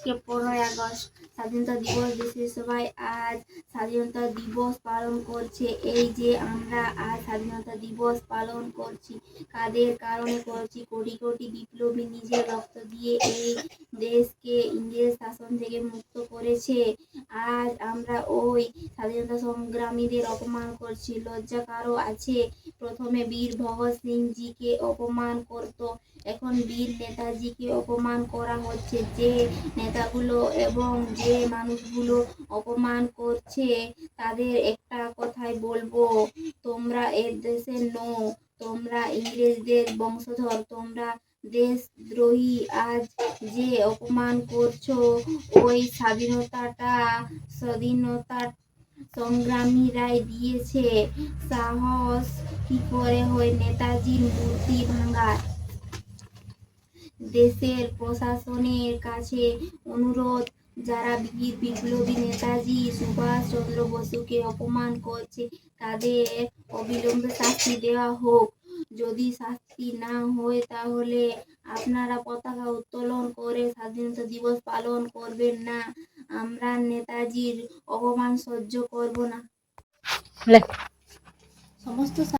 আজকে 15ই আগস্ট স্বাধীনতা দিবস। দেশের সবাই আজ স্বাধীনতা দিবস পালন করছে। এই যে আমরা আজ স্বাধীনতা দিবস পালন করছি, কাদের কারণে করছি? কোটি কোটি বিপ্লবী নিজের রক্ত দিয়ে এই দেশকে ইংরেজ শাসন থেকে মুক্ত করেছে। আজ আমরা ওই স্বাধীনতা সংগ্রামীদের অপমান করছি। লজ্জা কারো আছে? প্রথমে বীর ভগৎ সিং জিকে অপমান করত, এখন বীর নেতাজিকে অপমান করা হচ্ছে। যে নেতাগুলো এবং যে মানুষগুলো অপমান করছে তাদের একটা কথাই বলবো, তোমরা এ দেশের নও, তোমরা ইংরেজদের বংশধর, তোমরা দেশদ্রোহী। আজ যে অপমান করছো ওই স্বাধীনতা সংগ্রামীরাই দিয়েছে। সাহস কি করে হয় নেতাজির মূর্তি ভাঙার? দেশের প্রশাসনের কাছে অনুরোধ, যারা বীর বিপ্লবী নেতাজি সুভাষ চন্দ্র বসুকে অপমান করছে তাদের অবিলম্বে শাস্তি দেওয়া হোক। যদি শাস্তি না হয় তাহলে আপনারা পতাকা উত্তোলন করে স্বাধীনতা দিবস পালন করবেন না। আমরা নেতাজির অপমান সহ্য করব না। সমস্ত